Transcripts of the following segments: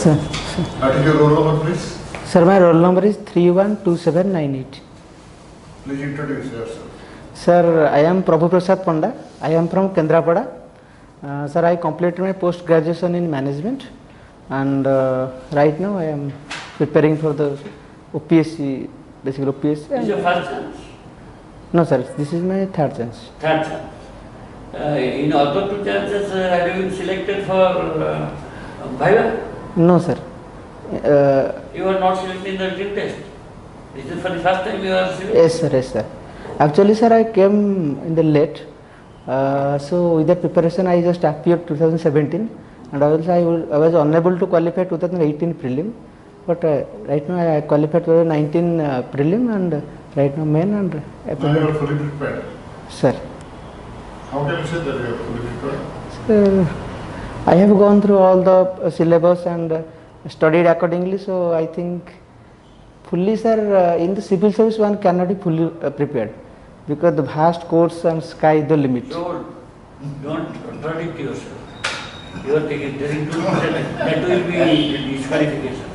Sir. What is your roll number, please? Sir, my roll number is 312798. Please introduce yourself. Sir, I am Prabhu Prasad Panda. I am from Kendrapada. Sir, I completed my post graduation in management, and right now I am preparing for the OPSC, basically OPSC. This is your first chance? No, sir, this is my third chance. Third chance. In other two chances, have you been selected for Viva? No, sir. You are not selected in the written test. This is for the first time you are selected? Yes, sir, yes, sir. Actually, sir, I came in the late. So with that preparation, I just appeared 2017, and also I was unable to qualify 2018 prelim. But right now I qualified 2019 prelim, and right now main and. Now you are fully prepared. Sir. How can you say that you are fully prepared? Sir, I have gone through all the syllabus and studied accordingly. So I think fully, sir, in the civil service one cannot be fully prepared, because the vast course and sky is the limit. Don't contradict yourself. You are taking that will be disqualification.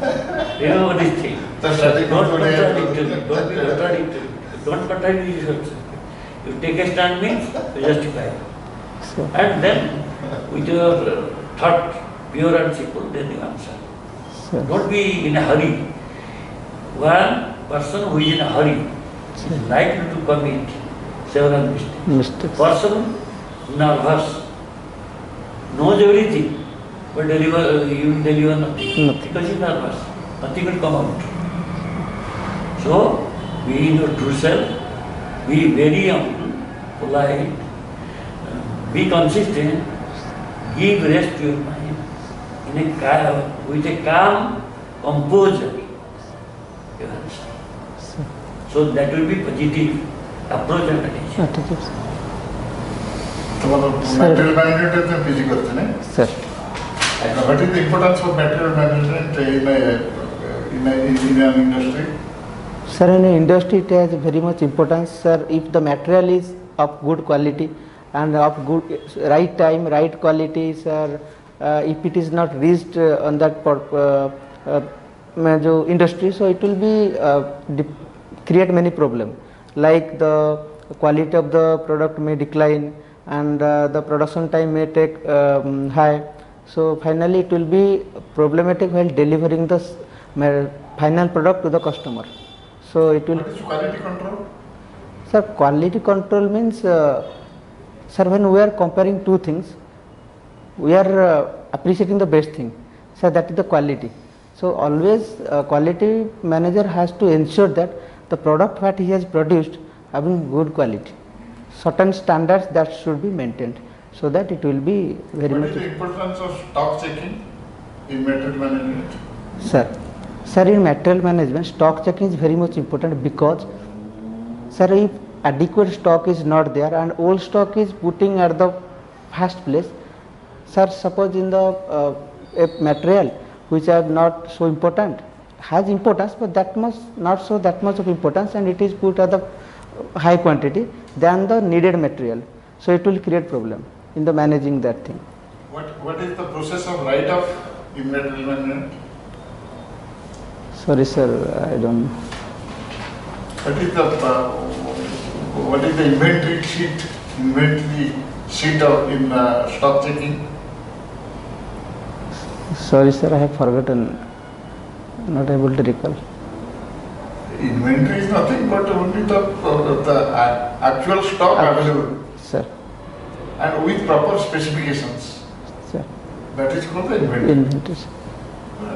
Remember this thing. Don't contradict yourself. You take a stand means you justify. So, And then with your thought pure and simple, then you answer. sir. Don't be in a hurry. One person who is in a hurry is likely to commit several mistakes. Mistakes. Person nervous knows everything, but you will deliver nothing. Nothing. Because he is nervous. Nothing will come out. So, be in your true self, be very humble, polite, be consistent, give rest to your mind with a calm composure. You understand? So that will be positive approach and attention. Attitude. Material management is physical, isn't it? Sir. What is the importance of material management in an industry? Sir, in the industry it has very much importance, sir. If the material is of good quality and of good right time, right quality, sir, if it is not reached on that industry, so it will be create many problems. Like the quality of the product may decline, and the production time may take high. So finally, it will be problematic while delivering the final product to the customer. So it will. What is quality control? Sir, quality control means, sir, when we are comparing two things, we are appreciating the best thing. So that is the quality. So always quality manager has to ensure that the product what he has produced having good quality. Certain standards that should be maintained, so that it will be very What much. is the importance of stock checking in material management? Sir, in material management, stock checking is very much important, because, sir, if adequate stock is not there and old stock is putting at the first place, sir, suppose in the material which are not so important, has importance, but that much not so that much of importance, and it is put at the high quantity than the needed material. So it will create problem in the managing that thing. What is the process of write-off in material management? Sorry, sir, I don't know. What is the inventory sheet of in stock checking? Sorry, sir, I have forgotten. Not able to recall. Inventory is nothing but only the actual stock available, Sir, and with proper specifications. sir, That is called the inventory. inventory.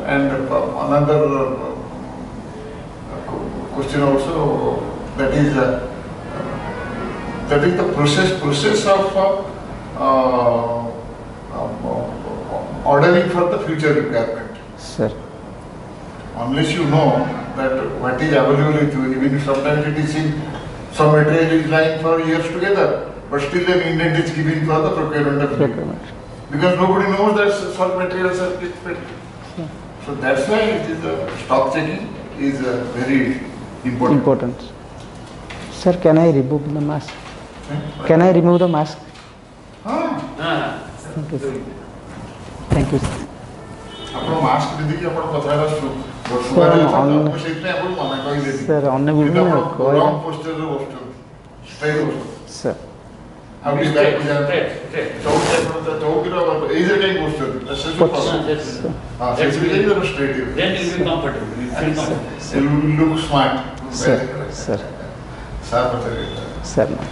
And another question also, that is the process of ordering for the future requirement. Sir, Unless you know that what is available with you, even if sometimes it is in some material is lying for years together, but still an indent is given for the procurement of procurement. because nobody knows that such materials are expected. So that's why it is stock checking is very important. Sir, can I remove the mask? Can I remove the mask? Thank you, sir. Thank you, sir. ଆପଣ mask ପିନ୍ଧିକି ଆପଣ କଥା ହେବା Sir, ମୁଁ ସେଇଥିପାଇଁ ଆପଣ ମନା କହିଦେଲି Sir, ଅନ୍ୟ କିନ୍ତୁ ବିଭିନ୍ନ ଆପଣ କହିବା- ରଙ୍ଗ ପୋଷ୍ଟରରେ ବସୁଛନ୍ତି ଷ୍ଟ୍ରେଟ୍ ବସୁଛନ୍ତି sir. ଆଉ ଟିକେ ବ୍ୟାକ୍ ଯାଆନ୍ତୁ ଚୌକି ଆପଣ ଚୌକିର ଏଇଥିରେ କାହିଁକି ବସୁଛନ୍ତି ସେ ସବୁ Sir. ହଁ ସେଇଥିରେ ଯାଇକି ତାର straight Then you will be comfortable. You feel comfortable. You look smart. Sir, sir, sir ପଚାରିବେ sir. No.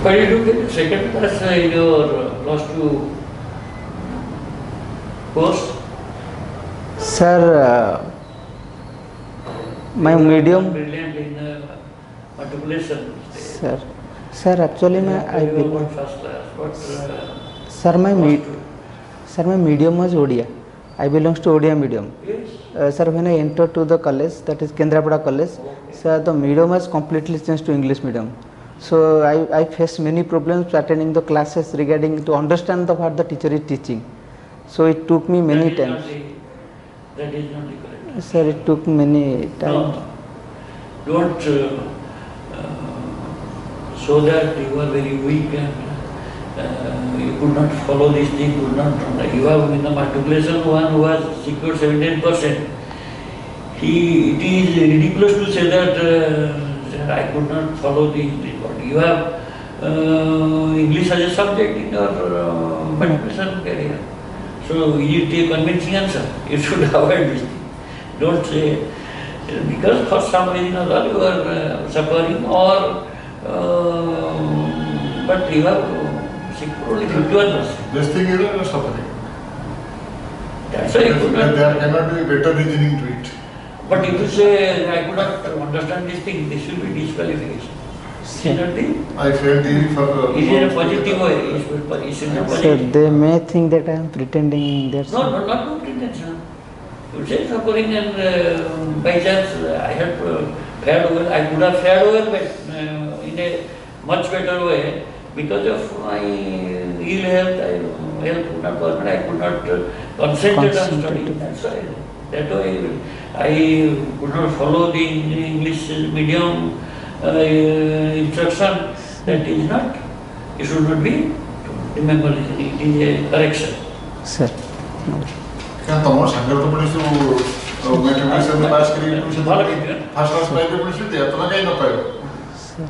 But you do get second class in your plus two course. Sir, my medium, Brilliant in matriculation. sir. Sir, actually, my I You belong. got first class. But Sir, sir, my medium was Odia. I belongs to Odia medium. yes. Sir, when I entered to the college, that is Kendrapada College, sir, the medium was completely changed to English medium. So I faced many problems attending the classes regarding to understand what the teacher is teaching. So it took me many times. That is not the correct. Sir, it took many times. No, don't so that you are very weak and you could not follow this thing, could not. You have in the matriculation one who has secured 17%. It is ridiculous to say that I could not follow the report. You have English as a subject in your matriculation career. So it is a convincing answer. You should avoid this thing. Don't say, because for some reason or other you are suffering or, but you have secured only 51%. This thing is suffering. That's why you could not. There cannot be better reasoning to it. But if you say, I could not understand this thing, this will be disqualification. Is it not the? I felt the for Is it a positive way? Is it a Sir, positive? they may think that I am pretending that. No, not pretension. You say suffering and by chance I had fared well, I could have fared well but in a much better way because of my ill health, health could not work and I could not concentrate on studying. That's why. That way I could not follow the English medium instruction. That is not, it should not be, remember it is a correction. Sir, no. क्या तमोर संगत तो police तो matriculation में पास करी tuition first class private police थे तो ना कहीं न पाए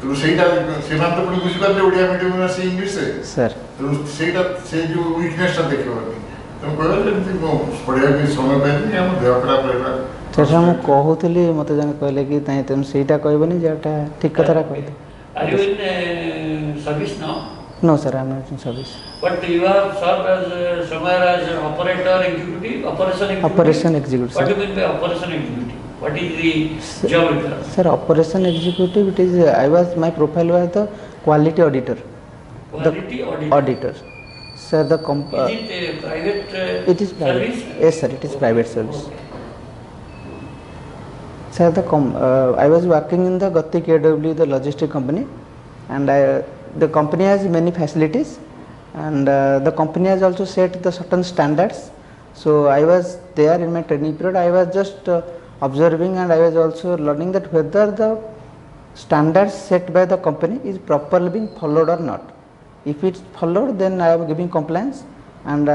तो ସେଇଟା ସେମାନେ ତ ପୁଣି ବୁଝିପାରିଲେ ଓଡ଼ିଆ ମିଡ଼ିୟମ୍ ସେ ଇଂଲିଶ Sir. ତ ସେଇଟା ସେ ଯୋଉ ୱିକନେସଟା ଦେଖିବନି ତେଣୁ କହିଲେ ଯେମିତି ମୁଁ ପଢ଼ିବାକୁ ସମୟ ପାଇନି ଆମ ଦେହ ଖରାପ ରହିଲା ସେଟା ମୁଁ କହୁଥିଲି ମୋତେ ଜଣେ କହିଲେ କି ନାଇଁ ତେଣୁ ସେଇଟା କହିବନି ଯେଟା ଠିକ୍ କଥାଟା କହିଲେ. Are you in service now? No, sir, I am not in service. But you have served as somewhere as an operator executive, operation executive. Operation executive, What do sir. you mean by operation executive? What is the job requirement? Sir, operation executive, it is, my profile was the quality auditor. Quality audit. Auditor. Sir, the Is it a private it is private. service? Yes, sir, it is private service. Okay. Sir, I was working in the Gati KW, the logistic company, and the company has many facilities, and the company has also set the certain standards. So I was there in my training period. I was just observing, and I was also learning that whether the standards set by the company is properly being followed or not. If it's followed, then I am giving compliance, and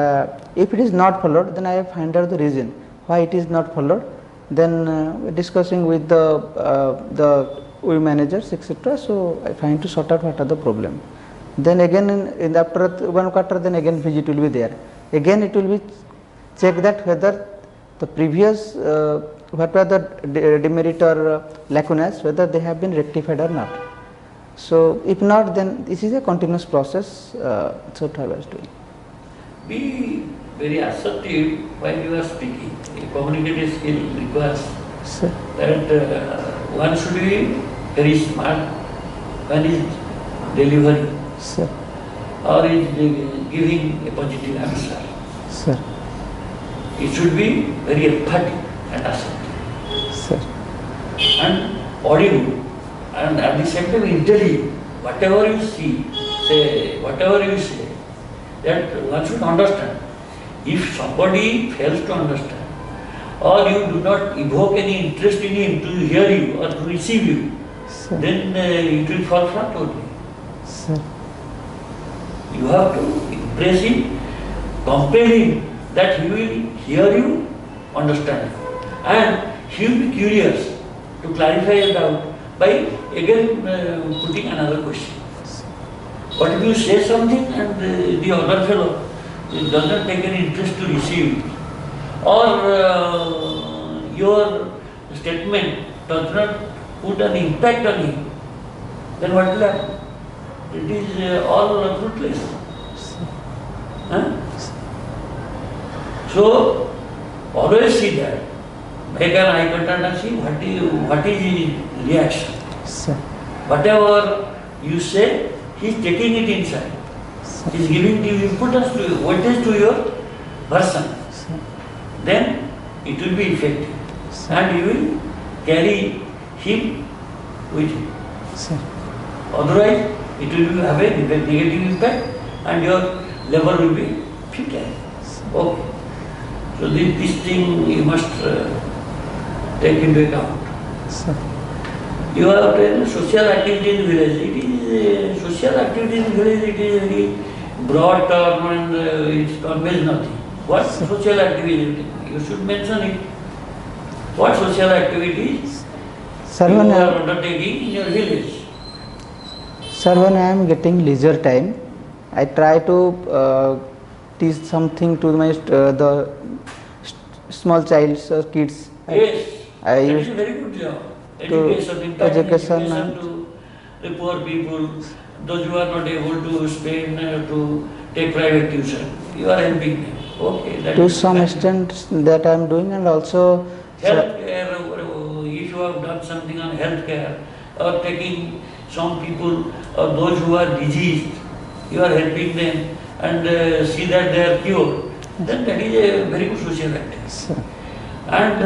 if it is not followed, then I find out the reason why it is not followed. Then discussing with the managers, etc. So I find to sort out what are the problem. Then again in after 1 quarter, then again visit will be there. Again it will be check that whether the previous what were the demerit or lacunas, whether they have been rectified or not. So if not, then this is a continuous process. So what I was doing. Be very assertive while you are speaking. A communicative skill requires Sir. that one should be very smart when he is delivering Sir. or is giving a positive answer. Sir. It should be very emphatic and assertive Sir. and audible and at the same time intelligent. Whatever you see, say, whatever you say, that one should understand. If somebody fails to understand or you do not evoke any interest in him to hear you or to receive you, Sir. then it will fall flat only. Sir. You have to impress him, compel him that he will hear you, understand you. And he will be curious to clarify a doubt by again putting another question. But if you say something and the other fellow does not take any interest to receive it, or your statement does not put an impact on him, then what will happen? It is all fruitless. Huh? So, always see that. Make an eye contact and see what is his reaction. Sir. Whatever you say, he is taking it inside. He is giving you importance to you, weightage to your person. Sir. Then it will be effective. And you will carry him with you. Sir. Otherwise, it will have a negative impact and your labor will be futile. Okay. So this thing you must take into account. Sir. You have to social activity in village. It is social activity in village. It is a very broad term and it conveys nothing. What social activity? You should mention it. What social activities Sir, you when are undertaking in your village? Sir, when I am getting leisure time, I try to teach something to my small childs or kids. Yes, I that used is a very good job. to Education, impact education education and- to the poor people, those who are not able to spend to take private tuition. You are helping them. Okay, that to is some fine. extent that I am doing, and also Healthcare, if you have done something on healthcare or taking some people or those who are diseased, you are helping them and see that they are cured, then that is a very good social activity. Sir. And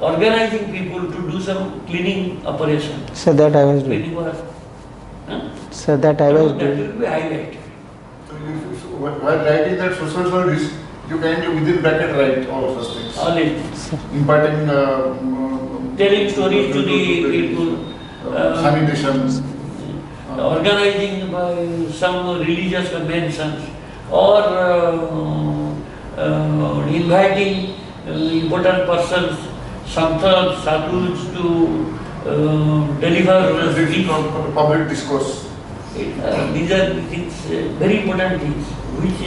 organizing people to do some cleaning operation, So that I was doing. cleaning work. Huh? So that I was That doing. will be highlighted. So while writing that social service, you kindly within bracket write all such things. Only Imparting telling stories to the people, sanitation. organizing by some religious conventions, or inviting important persons, santhas, sadhus to deliver speech. Public discourse. These are the things, very important things, which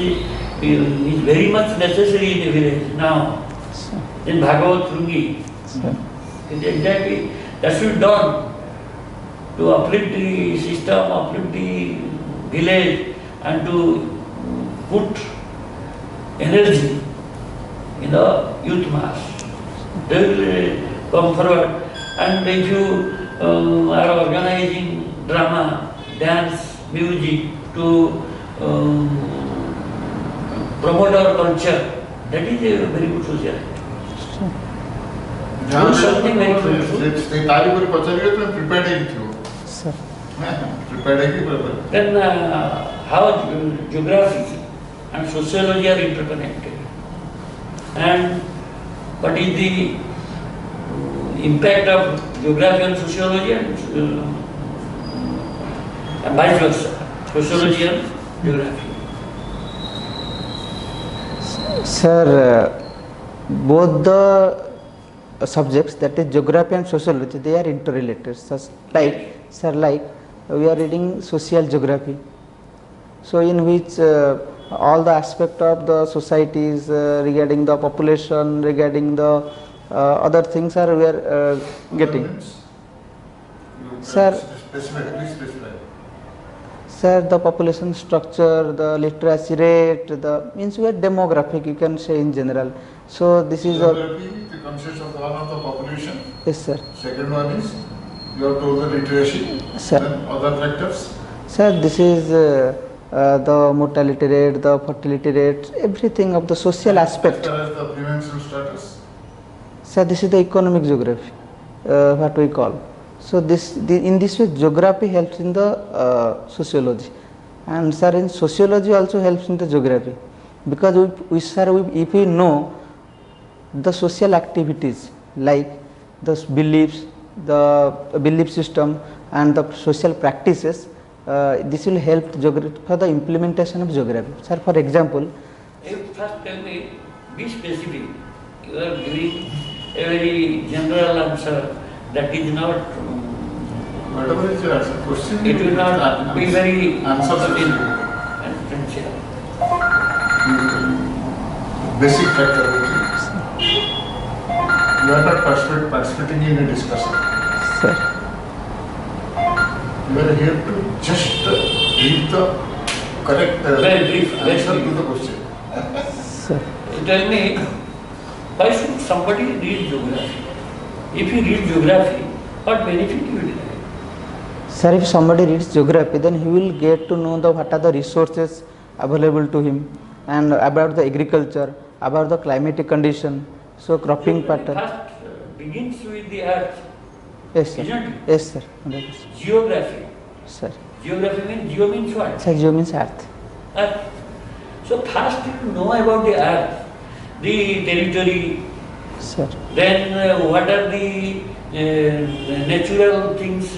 is very much necessary in a village now. In Bhagavad Trungi, Sir. it exactly that should be done to uplift the system, uplift the village, and to put energy in the youth mass. They will come forward, and if you are organizing drama, dance, music to promote our culture, that is a very good social activity. जहाँ something very fruitful. से ताली पर पचारिए तो prepared है क्यों? Sir. Prepared है कि prepared? Then how geography and sociology are interconnected, and what is the impact of geography and sociology and vice versa, sociology and geography. Sir, both the subjects, that is geography and sociology, they are interrelated. Such like, sir, like we are reading social geography, so in which all the aspect of the societies regarding the population, regarding the other things are we are getting. Sir. Specifically specify. Sir, the population structure, the literacy rate, the means we are demographic, you can say in general. So this is a Geography, the consists of one of the population. yes, sir. Second one is you have told the literacy. Sir. Then other factors. Sir, this is the mortality rate, the fertility rate, everything of the social aspect. As far as the financial status. Sir, this is the economic geography, what we call. So in this way, geography helps in the sociology, and sir, in sociology also helps in the geography, because if we know the social activities like the beliefs, the belief system and the social practices, this will help for the implementation of geography. Sir, for example, You first tell me, be specific. You are giving a very general answer that is not, Whatever is your question, it will not be very answer certain specific. and sincere. Basic factor which is you are not participating in a discussion. sir, You are here to just give the correct Very brief, very answer brief. to the question. sir, You tell me, why should somebody read geography? If you read geography, what benefit you will get? sir, if somebody reads geography, then he will get to know what are the resources available to him and about the agriculture, about the climatic condition, so cropping Geography pattern. first begins with the earth, Yes, sir. isn't it? Yes, sir. 100%. Geography. Sir. Geography means, geo means what? Sir, geo means earth. Earth. So first you know about the earth, the territory, Sir. then what are the natural things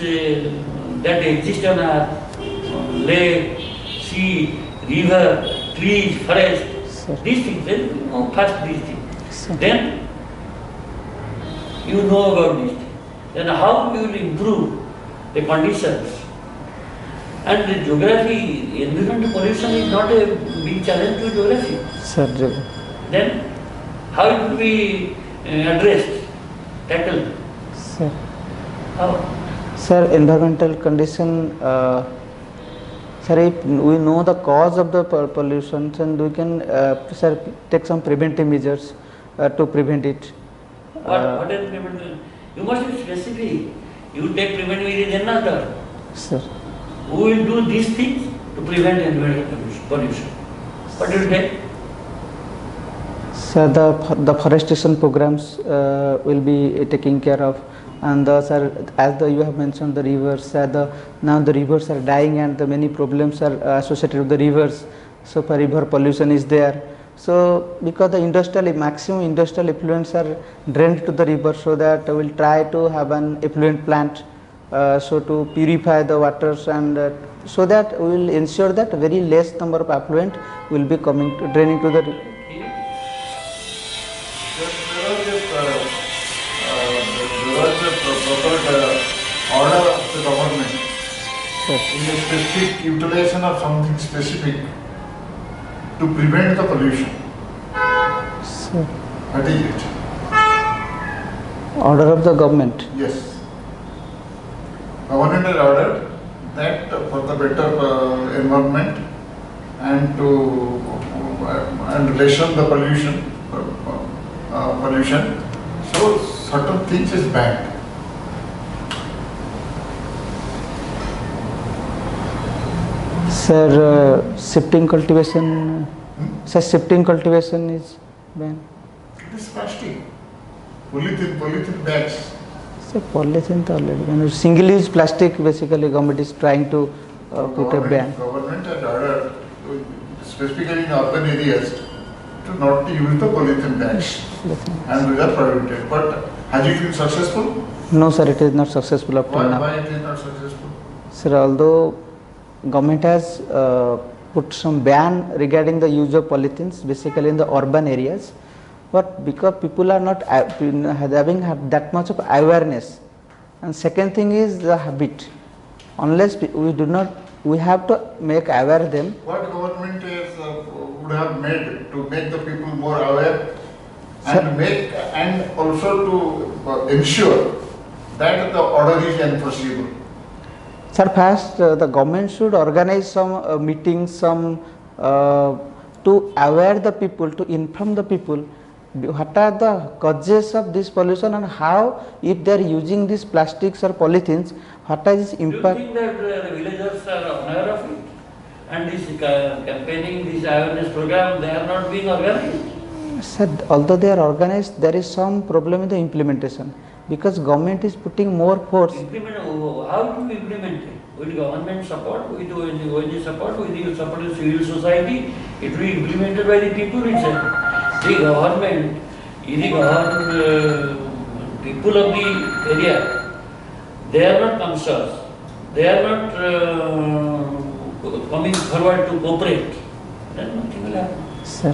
that exist on earth, lake, sea, river, trees, forest, Sir. these things, then you know first these things. Sir. Then you know about these things. Then how you will improve the conditions. And the geography, environmental pollution is not a big challenge to geography. Sir, geography. Then how it will be addressed, tackled? Sir. How? Sir, environmental condition, sir, if we know the cause of the pollution, then we can, sir, take some preventive measures to prevent it. What is preventive? You must be specific. You take preventive measures another. Sir. Who will do these things to prevent environmental pollution? What do you take? Sir, the forestation programs will be taken care of, and sir, as you have mentioned the rivers, sir, now the rivers are dying and the many problems are associated with the rivers. So, for river pollution is there. So, because the maximum industrial effluents are drained to the river, so that we will try to have an effluent plant, so to purify the waters, and so that we will ensure that very less number of effluent will be draining to the river. There was a proper order of the government in a specific utilization of something specific to prevent the pollution. Sir. What is it? Order of the government. Yes. Government has ordered that for the better environment and to and lessen the pollution. So certain things is banned. Sir, shifting cultivation. Sir, shifting cultivation is banned. It is plastic. Polythene bags. Sir, polythene to already. Single-use plastic, basically, government is trying to put a ban. Government has ordered, specifically in urban areas, to not use the polythene bags, and they are prohibited. But has it been successful? No, sir, it is not successful up till now. Why it is not successful? Sir, although government has put some ban regarding the use of polythenes, basically in the urban areas, but because people are not having that much of awareness, and second thing is the habit. Unless we have to make aware them. What government would have made to make the people more aware and also to ensure that the order is enforceable? Sir, first the government should organize some meetings, to aware the people, to inform the people what are the causes of this pollution and how, if they are using these plastics or polythenes, what is its impact. Do you think that the villagers are aware of it? And this campaigning, this awareness program, they are not being organized? Sir, although they are organized, there is some problem in the implementation, because government is putting more force. How to implement it? With government support, with ONG support, with the support of civil society, it will be implemented by the people itself. The government People of the area, they are not conscious. They are not coming forward to cooperate. Then nothing will happen. Sir,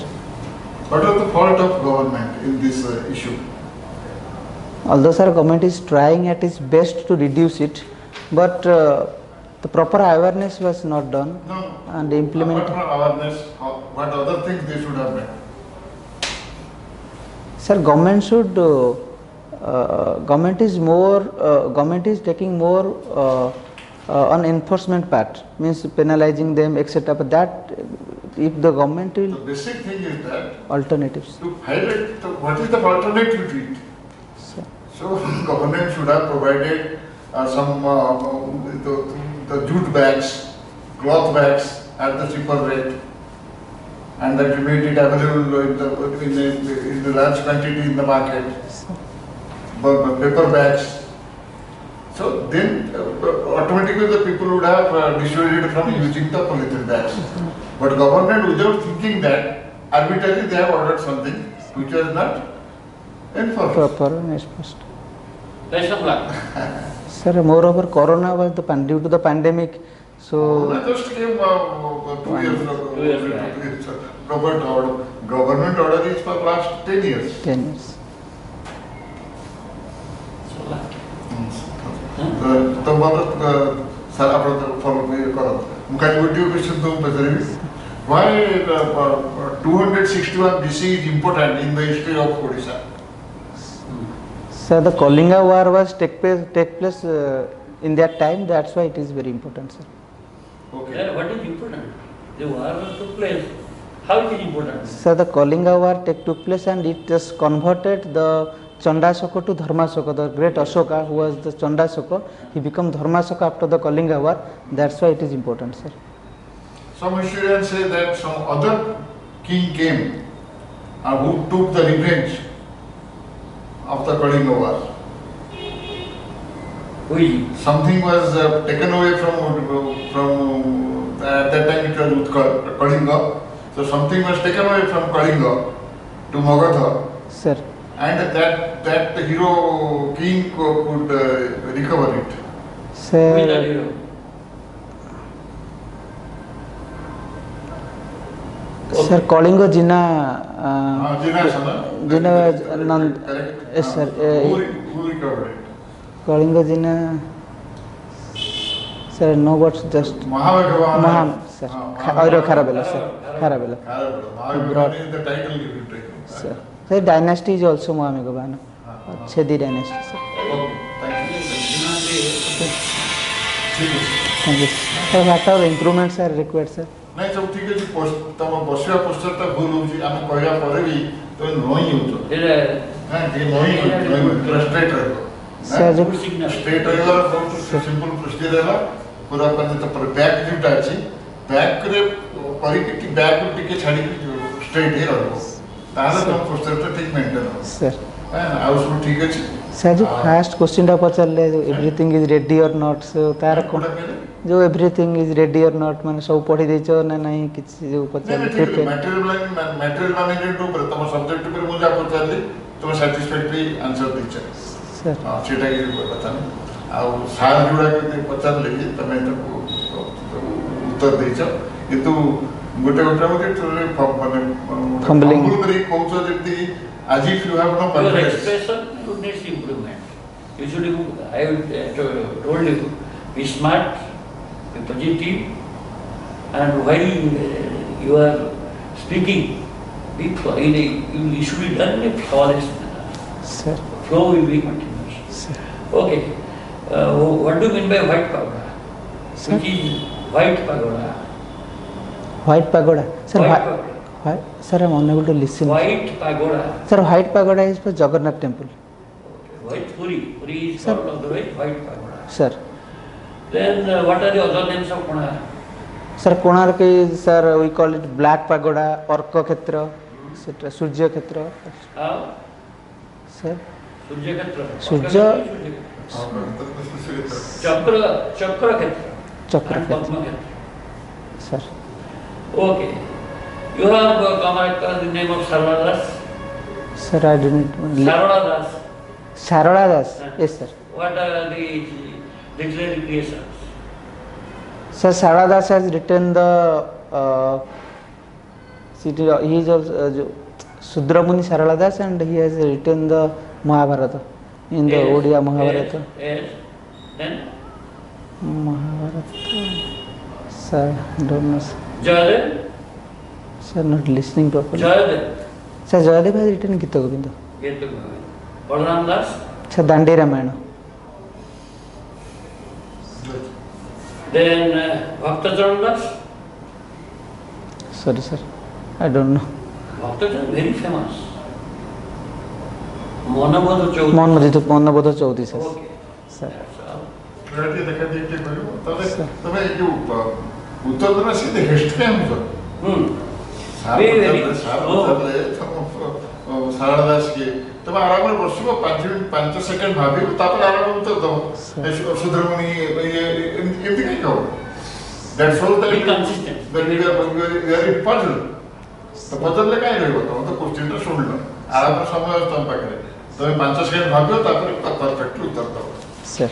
What is the fault of government in this issue? although sir government is trying at its best to reduce it, but the proper awareness was not done No. and implement. Apart from awareness, what other things they should have done? Sir, government should government is taking more on enforcement part, means penalizing them, etc. But that if the government The will basic thing is that alternatives. to highlight what is the alternative to it. Sir. So government should have provided some the jute bags, cloth bags at the cheaper rate, and that we made it available in the large quantity in the market. Paper bags. So then automatically the people would have dissuaded from using the polythene bags. But government, without thinking that, arbitrarily they have ordered something which was not enforced. Proper and exposed. Best of luck. Sir, moreover, Corona was due to the pandemic, so Corona just came 2 years ago. 2 years back. Government order is for last 10 years. 10 years. So luck. तो मतलब सारा अपना follow करो मुझे video question तो पहले why 261 BC is important in the history of Odisha? Sir, the Kalinga war was take place in that time. That's why it is very important, sir. Okay. Yeah, what is important? The war took place. How it is important? Sir, the Kalinga war took place and it just converted the Chandasaka to Dharmasaka. The great Ashoka, who was the Chandasaka, he became Dharmasaka after the Kalinga war. That's why it is important, sir. Some historians say that some other king came who took the revenge of the Kalinga war. Who is it? Something was taken away from at that time it was Utkal, Kalinga. So something was taken away from Kalinga to Magadha, Sir, and that hero king could recover it. Who is that sir, hero? sir, Kalinga Jina, Jina Sana. Jina Nand, Correct. yes, sir. Who recovered it? Kalinga Jina, sir, no words, just Mahavagavana. Maham, sir. Oiro Kharabela, sir. Kharabela. Mahavagavana is the title given to him. Sir. Sir, dynasty is also Mahamegavana. Chedi dynasty, sir. Okay, thank you. ठीक है Thank you. Sir, what are the improvements are required, sir? ନାଇଁ ସବୁ ଠିକ ଅଛି ତମ ବସିବା ପୋଷ୍ଟରଟା ଭୁଲ ହଉଛି ଆମେ କହିବା ପରେ ବି ତମେ ନଇଁ ହେଉଛ ନା ଟିକେ ନଇଁ ପୁରା ଷ୍ଟ୍ରେଟ୍ ରହିବ Sir, Good signal. ଷ୍ଟ୍ରେଟ୍ ରହିବାର ବହୁତ ସିମ୍ପଲ ପ୍ରୋସିଜର ହେଲା ପୁରା ତାପରେ ବ୍ୟାକ୍ ଯୋଉଟା ଅଛି ବ୍ୟାକ୍ରେ କରିକି ବ୍ୟାକ୍ରୁ ଟିକେ ଛାଡ଼ିକି ଷ୍ଟ୍ରେଟ୍ ହେଇ ରହିବ ତାହେଲେ ତମ ପୋଷ୍ଟରଟା ଠିକ ମେଣ୍ଟେନ୍ ହେବ Sir. ଆଉ ସବୁ ଠିକ ଅଛି Sir, जो first question टा पचारले everything is ready or not, so तार को କୋଉଟା କହିଲେ जो everything is ready or not माने सब पढ़ी देचो ना नहीं किसी जो पचार prepare ମ୍ୟାଟେରିଆଲ ମ୍ୟାନେଜମେଣ୍ଟ ଉପରେ ତମ ସବଜେକ୍ଟ ଉପରେ ମୁଁ ଯାହା ପଚାରିଲି ତମେ ସାଟିସ୍ଫାକ୍ଟରି ଆନ୍ସର ଦେଇଛ sir. ସେଇଟା କଥା ନାହିଁ ଆଉ ସାର୍ ଯୋଉଟା ପଚାରିଲେ କି ତମେ ତାକୁ ଉତ୍ତର ଦେଇଛ କିନ୍ତୁ ଗୋଟେ ଗୋଟେ ମାନେ Fumbling. କରିକି କହୁଛ ଯେମିତି as if you have no Your confidence. expression would need improvement. You should have, I told you, be smart, be positive, and while you are speaking, you should be done in a flawless manner. Sir. Flow will be continuous. Sir. Okay. What do you mean by white pagoda? Sir? Which is white pagoda? White pagoda. Sir, White white, pagoda. sir, I'm unable to listen. White pagoda. Sir, white pagoda is for Jagannath temple. White Puri. Puri is Sir. called otherwise white pagoda. Sir. Then what are the other names of Konark? Sir, Konark is, sir, we call it black pagoda, Orka Khetra, etc. Surya Khetra. How? Sir. Surya Khetra. Surya. Chakra Khetra. Chakra And Khetra. Padma Khetra. Sir. Okay. You have come across the name of Sarvadas? Sir, I didn't. Sarola Das. Sarola Das. Yes, sir. What are the literary creations? Sir, Sarola Das has written the. He is also Sudramuni Sarola Das, and he has written the Mahabharata in the Odia Mahabharata. Yes. Then Mahabharata. Sir, don't know. Sir. Jayadev. Sir, not listening properly. Jayadev. Sir, Jayadev has written Gita Govinda. Gita Govinda. Balaram Das. Sir, Dandi Ramayana. Then Bhaktacharan Das. Sorry, sir. I don't know. Bhaktacharan very famous. Monabodha Chaudhary. Monabodha Chaudhary, sir. Okay. Sir. That's all. ଟିକେ ଦେଖା ଦେଖି ଟିକେ କରିବ ତାହେଲେ ତମେ ଏଇ ଯୋଉ ଉତ୍ତର ଦେଲା ସେ ହେଷ୍ଟ କାଇଁ ହଉଛ ସାରଳା ଦାସ କିଏ ତମେ ଆରାମରେ ବସିବ 5 ସେକେଣ୍ଡ ଭାବିବ ତାପରେ ଆରାମରେ ଉତ୍ତର ଦବ ସୁଦ୍ରମଣି ଏମିତି କାଇଁ ହବ that's all Be consistent. Very puzzle ତ ପଜଲରେ କାଇଁ ରହିବ ତମେ ତ କୋଶ୍ଚିନ୍ଟା ଶୁଣିଲ ଆରାମରେ ସମୟ ଅଛି ତମ ପାଖରେ ତମେ 5 ସେକେଣ୍ଡ ଭାବିବ ତାପରେ ପରଫେକ୍ଟଲି ଉତ୍ତର ଦବ Sir.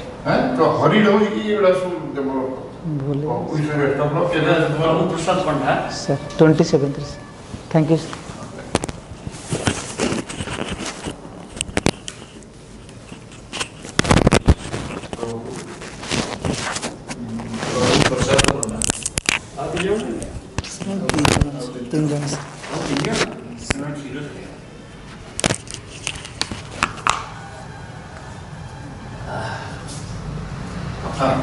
ତ ହରିଡ ହୋଇକି ଏଗୁଡ଼ା ସବୁ ଆମର Bhole. Prabhu Prasad Pandha. Sir, 27th. Sir. Thank you, sir. तीन जन सर. हाँ